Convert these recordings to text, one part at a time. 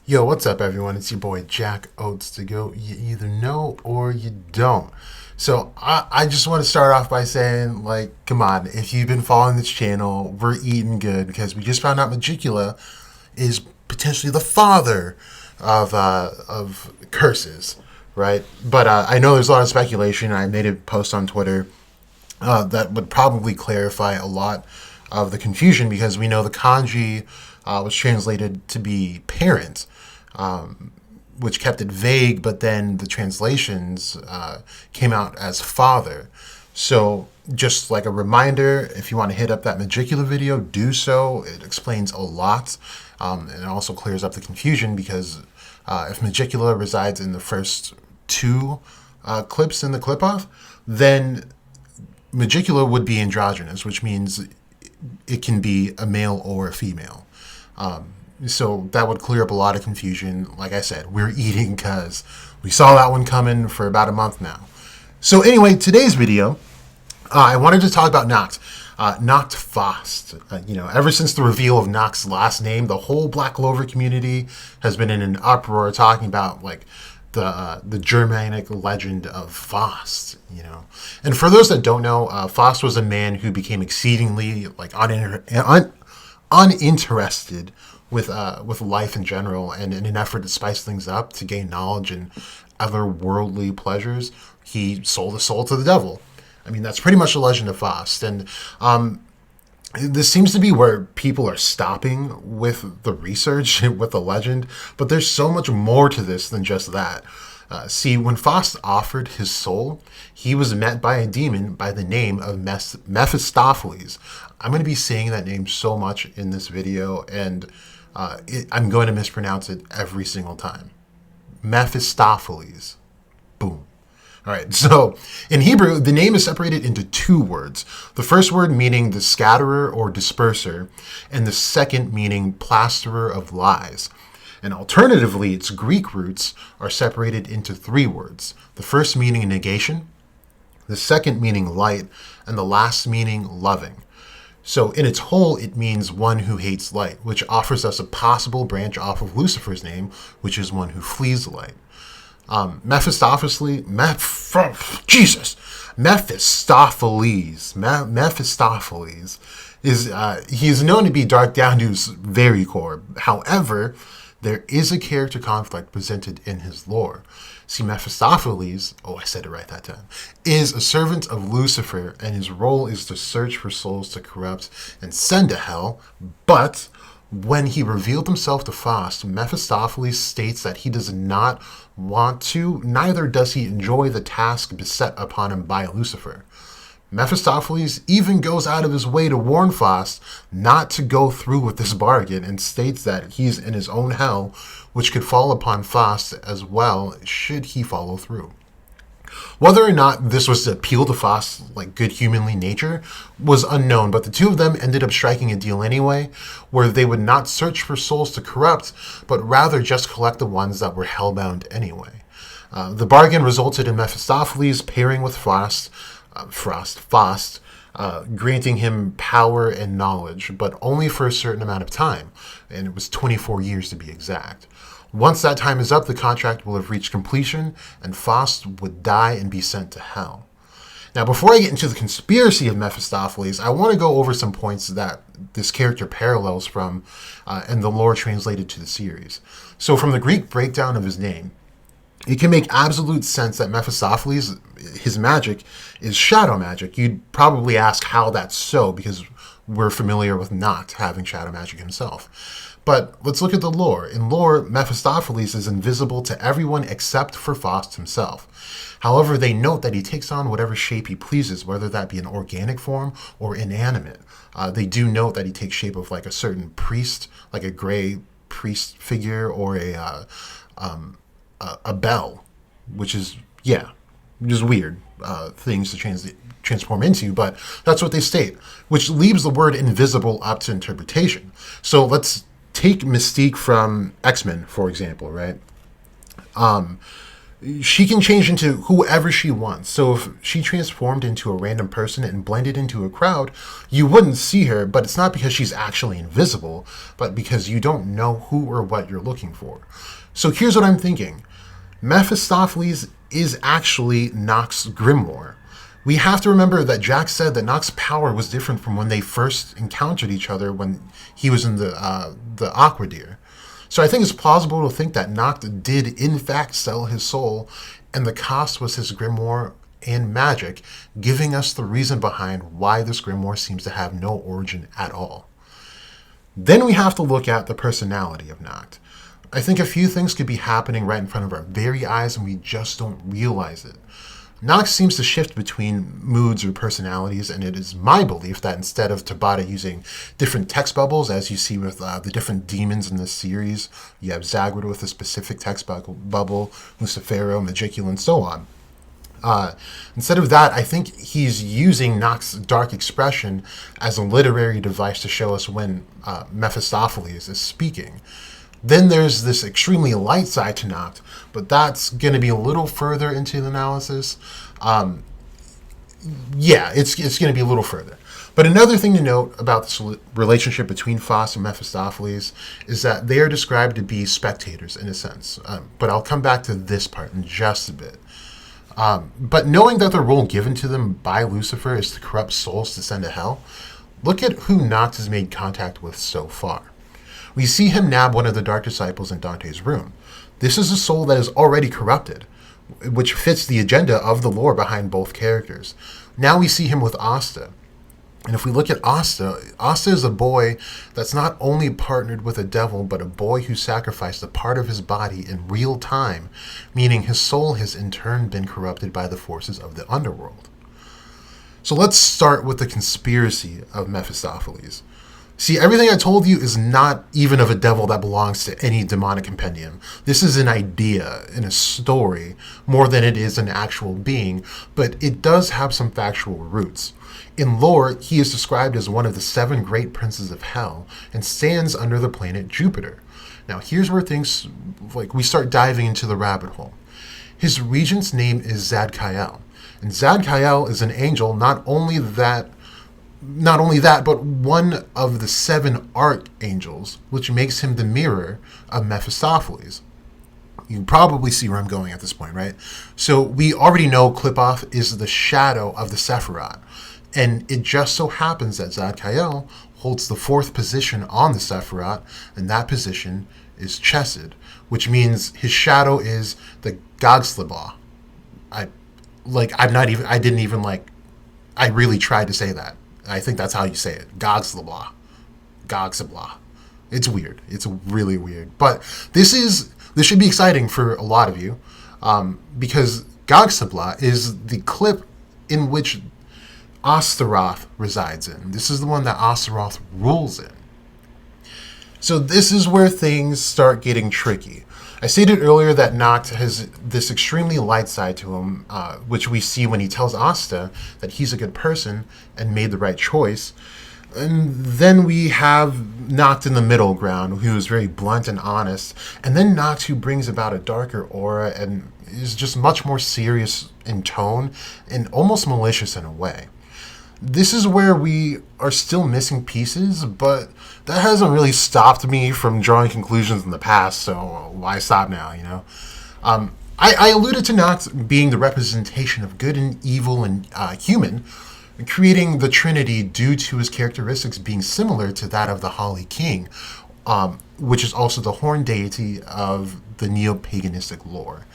Yo, what's up, everyone? It's your boy Jack Oates to go. You either know or you don't. So I just want to start off by saying, like, come on, if you've been following this channel, we're eating good because we just found out Magicula is potentially the father of curses, right? But I know there's a lot of speculation. I made a post on Twitter that would probably clarify a lot of the confusion because we know the kanji was translated to be parent, which kept it vague, but then the translations came out as father. So just like a reminder, if you want to hit up that Magicula video, do so. It explains a lot, and it also clears up the confusion because if Magicula resides in the first two clips in the clip-off, then Magicula would be androgynous, which means it can be a male or a female. So that would clear up a lot of confusion. Like I said, we're eating because we saw that one coming for about a month now. So anyway, today's video, I wanted to talk about Nacht. Nacht Faust. Ever since the reveal of Nacht's last name, the whole Black Clover community has been in an uproar talking about like the Germanic legend of Faust. And for those that don't know, Faust was a man who became exceedingly like uninterested with life in general, and in an effort to spice things up to gain knowledge and other worldly pleasures, he sold his soul to the devil. I mean, that's pretty much the legend of Faust, and this seems to be where people are stopping with the research with the legend, but there's so much more to this than just that. See, when Faust offered his soul, he was met by a demon by the name of Mephistopheles. I'm going to be saying that name so much in this video, and I'm going to mispronounce it every single time. Mephistopheles. Boom. All right, so in Hebrew, the name is separated into two words. The first word meaning the scatterer or disperser, and the second meaning plasterer of lies. And alternatively, its Greek roots are separated into three words. The first meaning negation, the second meaning light, and the last meaning loving. So in its whole, it means one who hates light, which offers us a possible branch off of Lucifer's name, which is one who flees the light. Mephistopheles is he is known to be dark down to his very core. However, there is a character conflict presented in his lore. See, Mephistopheles, I said it right that time, is a servant of Lucifer, and his role is to search for souls to corrupt and send to hell. But when he revealed himself to Faust, Mephistopheles states that he does not want to, neither does he enjoy the task beset upon him by Lucifer. Mephistopheles even goes out of his way to warn Faust not to go through with this bargain and states that he's in his own hell, which could fall upon Faust as well should he follow through. Whether or not this was to appeal to Faust's like good humanly nature was unknown, but the two of them ended up striking a deal anyway, where they would not search for souls to corrupt, but rather just collect the ones that were hellbound anyway. The bargain resulted in Mephistopheles pairing with Faust, granting him power and knowledge, but only for a certain amount of time, and it was 24 years to be exact. Once that time is up, the contract will have reached completion, and Faust would die and be sent to hell. Now, before I get into the conspiracy of Mephistopheles, I want to go over some points that this character parallels from and the lore translated to the series. So from the Greek breakdown of his name, it can make absolute sense that Mephistopheles, his magic, is shadow magic. You'd probably ask how that's so, because we're familiar with Nacht having shadow magic himself. But let's look at the lore. In lore, Mephistopheles is invisible to everyone except for Faust himself. However, they note that he takes on whatever shape he pleases, whether that be an organic form or inanimate. They do note that he takes shape of like a certain priest, like a gray priest figure, or a bell, which is, just weird things to transform into, but that's what they state, which leaves the word invisible up to interpretation. So let's take Mystique from X-Men, for example, right? She can change into whoever she wants. So if she transformed into a random person and blended into a crowd, you wouldn't see her, but it's not because she's actually invisible, but because you don't know who or what you're looking for. So here's what I'm thinking. Mephistopheles is actually Nacht's grimoire. We have to remember that Jack said that Nacht's power was different from when they first encountered each other when he was in the Aquadeer. So I think it's plausible to think that Nacht did in fact sell his soul, and the cost was his grimoire and magic, giving us the reason behind why this grimoire seems to have no origin at all. Then we have to look at the personality of Nacht. I think a few things could be happening right in front of our very eyes and we just don't realize it. Nacht seems to shift between moods or personalities, and it is my belief that instead of Tabata using different text bubbles, as you see with the different demons in this series, you have Zagrid with a specific text bubble, Lucifero, Magicula, and so on. Instead of that, I think he's using Nacht's dark expression as a literary device to show us when Mephistopheles is speaking. Then there's this extremely light side to Nacht, but that's going to be a little further into the analysis. It's going to be a little further. But another thing to note about this relationship between Faust and Mephistopheles is that they are described to be spectators in a sense. But I'll come back to this part in just a bit. But knowing that the role given to them by Lucifer is to corrupt souls to send to hell, look at who Nacht has made contact with so far. We see him nab one of the Dark Disciples in Dante's room. This is a soul that is already corrupted, which fits the agenda of the lore behind both characters. Now we see him with Asta. And if we look at Asta is a boy that's not only partnered with a devil, but a boy who sacrificed a part of his body in real time, meaning his soul has in turn been corrupted by the forces of the underworld. So let's start with the conspiracy of Mephistopheles. See, everything I told you is not even of a devil that belongs to any demonic compendium. This is an idea in a story more than it is an actual being, but it does have some factual roots. In lore, he is described as one of the 7 great princes of hell and stands under the planet Jupiter. Now, here's where things, we start diving into the rabbit hole. His regent's name is Zadkiel, and Zadkiel is an angel, not only that, but one of the 7 archangels, which makes him the mirror of Mephistopheles. You probably see where I'm going at this point, right? So we already know Qliphoth is the shadow of the Sephiroth, and it just so happens that Zadkiel holds the 4th position on the Sephiroth, and that position is Chesed, which means his shadow is the Gogslibah. I really tried to say that. I think that's how you say it. Gogslibah. It's weird. It's really weird. But this should be exciting for a lot of you, because Gogslibah is the clip in which Astaroth resides in. This is the one that Astaroth rules in. So this is where things start getting tricky. I stated earlier that Nacht has this extremely light side to him, which we see when he tells Asta that he's a good person and made the right choice. And then we have Nacht in the middle ground, who is very blunt and honest. And then Nacht, who brings about a darker aura and is just much more serious in tone and almost malicious in a way. This is where we are still missing pieces, but that hasn't really stopped me from drawing conclusions in the past, so why stop now, you know? I alluded to Nacht being the representation of good and evil and human, creating the Trinity due to his characteristics being similar to that of the Holly King, which is also the horned deity of the neo-paganistic lore.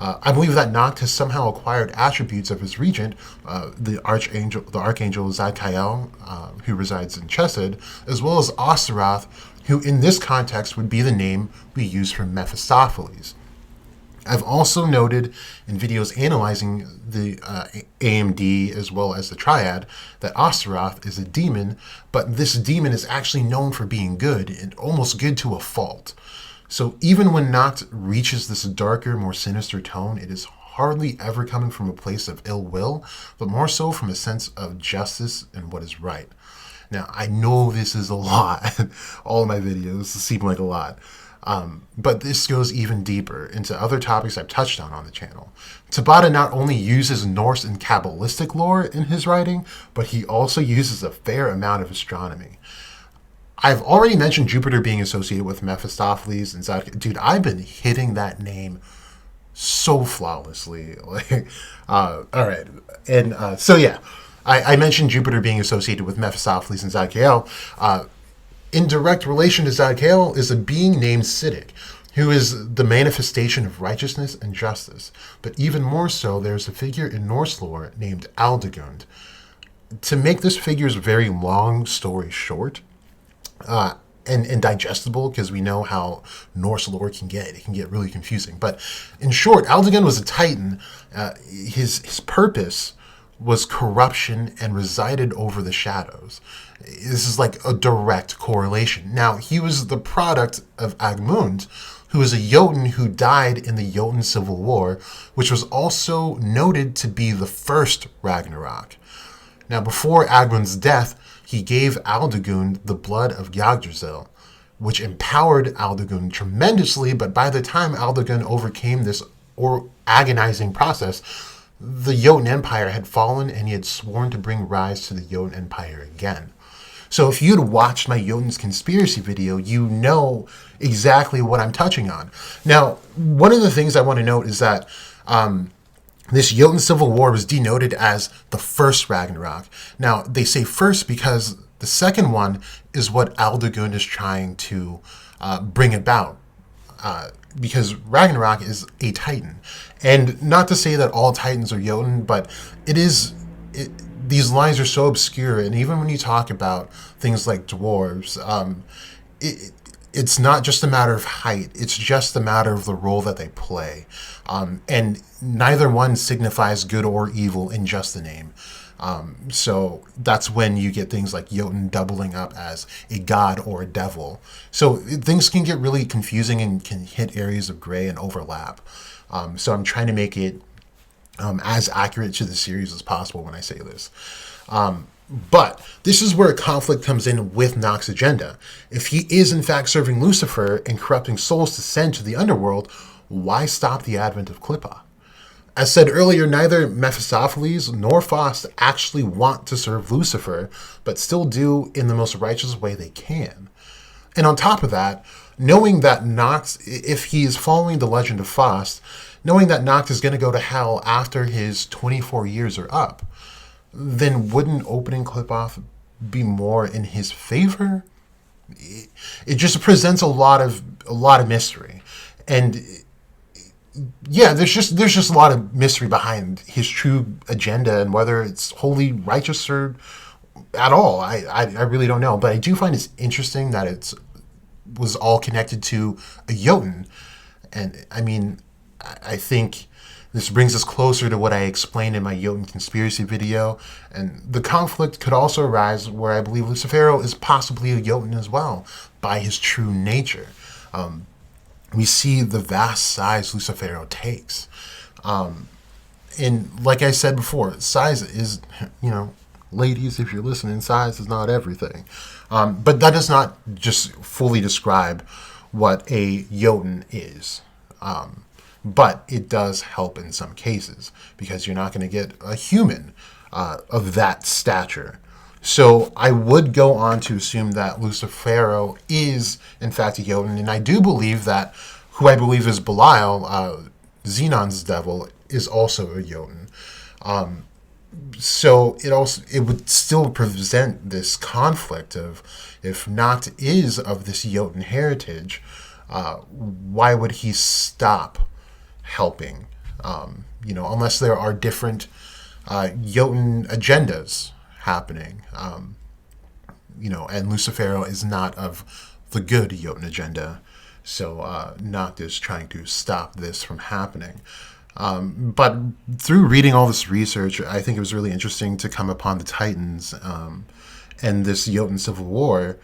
I believe that Nacht has somehow acquired attributes of his regent, the archangel Zadkiel, who resides in Chesed, as well as Astaroth, who in this context would be the name we use for Mephistopheles. I've also noted in videos analyzing the AMD as well as the Triad that Astaroth is a demon, but this demon is actually known for being good, and almost good to a fault. So even when Nacht reaches this darker, more sinister tone, it is hardly ever coming from a place of ill will, but more so from a sense of justice and what is right. Now, I know this is a lot. All of my videos seem like a lot. But this goes even deeper into other topics I've touched on the channel. Tabata not only uses Norse and Kabbalistic lore in his writing, but he also uses a fair amount of astronomy. I've already mentioned Jupiter being associated with Mephistopheles and Zadkiel. Dude, I've been hitting that name so flawlessly. All right. And so, yeah, I mentioned Jupiter being associated with Mephistopheles and Zadkiel. In direct relation to Zadkiel is a being named Siddiq, who is the manifestation of righteousness and justice. But even more so, there's a figure in Norse lore named Aldegund. To make this figure's very long story short, and digestible, because we know how Norse lore can get. It can get really confusing. But in short, Aldegund was a Titan. His purpose was corruption and resided over the shadows. This is like a direct correlation. Now, he was the product of Agmund, who is a Jotun who died in the Jotun Civil War, which was also noted to be the first Ragnarok. Now, before Agmund's death, he gave Aldegund the blood of Yggdrasil, which empowered Aldegund tremendously, but by the time Aldegund overcame this agonizing process, the Jotun Empire had fallen and he had sworn to bring rise to the Jotun Empire again. So if you'd watched my Jotun's conspiracy video, you know exactly what I'm touching on. Now, one of the things I want to note is that this Jotun Civil War was denoted as the first Ragnarok. Now, they say first because the second one is what Aldegund is trying to bring about. Because Ragnarok is a Titan. And not to say that all Titans are Jotun, but these lines are so obscure. And even when you talk about things like dwarves, it's not just a matter of height. It's just a matter of the role that they play. And neither one signifies good or evil in just the name. So that's when you get things like Jotun doubling up as a god or a devil. So things can get really confusing and can hit areas of gray and overlap. So I'm trying to make it as accurate to the series as possible when I say this. But this is where a conflict comes in with Nacht's agenda. If he is in fact serving Lucifer and corrupting souls to send to the underworld, why stop the advent of Klippa? As said earlier, neither Mephistopheles nor Faust actually want to serve Lucifer, but still do in the most righteous way they can. And on top of that, knowing that Nacht, if he is following the legend of Faust, knowing that Nacht is going to go to hell after his 24 years are up, then wouldn't opening Klippa be more in his favor? It just presents a lot of mystery. And yeah, there's just a lot of mystery behind his true agenda and whether it's wholly righteous or at all. I really don't know. But I do find it interesting that it was all connected to a Jotun. And I mean, I think this brings us closer to what I explained in my Jotun conspiracy video. And the conflict could also arise where I believe Lucifer is possibly a Jotun as well by his true nature. We see the vast size Lucifer takes. And like I said before, size is, ladies, if you're listening, size is not everything. But that does not just fully describe what a Jotun is. But it does help in some cases because you're not going to get a human of that stature. So I would go on to assume that Lucifer is, in fact, a Jotun. And I do believe that who I believe is Belial, Xenon's devil, is also a Jotun. So it would still present this conflict of if Nacht is of this Jotun heritage, why would he stop helping? Unless there are different Jotun agendas happening, and Lucifer is not of the good Jotun agenda, so Nacht is trying to stop this from happening. But through reading all this research, I think it was really interesting to come upon the Titans and this Jotun Civil War,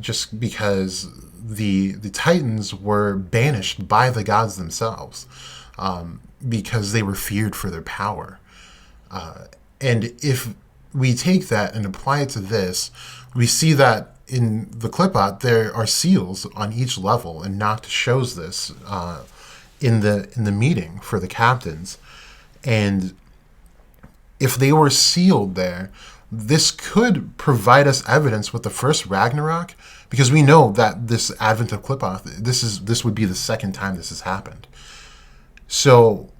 just because the Titans were banished by the gods themselves because they were feared for their power. And if we take that and apply it to this, we see that in the clip art, there are seals on each level, and Nacht shows this in the meeting for the captains. And if they were sealed there, this could provide us evidence with the first Ragnarok, because we know that this advent of Qliphoth, this would be the second time this has happened. So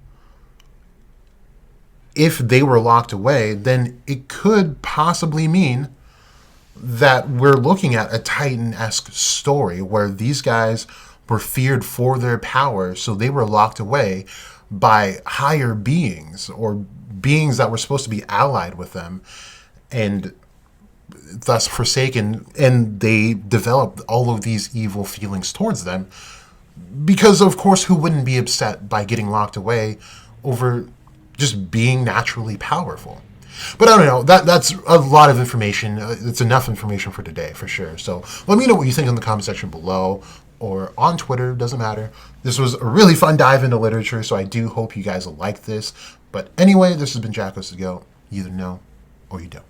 if they were locked away, then it could possibly mean that we're looking at a Titan-esque story where these guys were feared for their power, so they were locked away by higher beings, or beings that were supposed to be allied with them, and thus forsaken, and they developed all of these evil feelings towards them. Because, of course, who wouldn't be upset by getting locked away over just being naturally powerful? But I don't know, that's a lot of information. It's enough information for today, for sure. So let me know what you think in the comment section below, or on Twitter, doesn't matter. This was a really fun dive into literature, so I do hope you guys like this. But anyway, this has been Jack Goes to Go. You either know or you don't.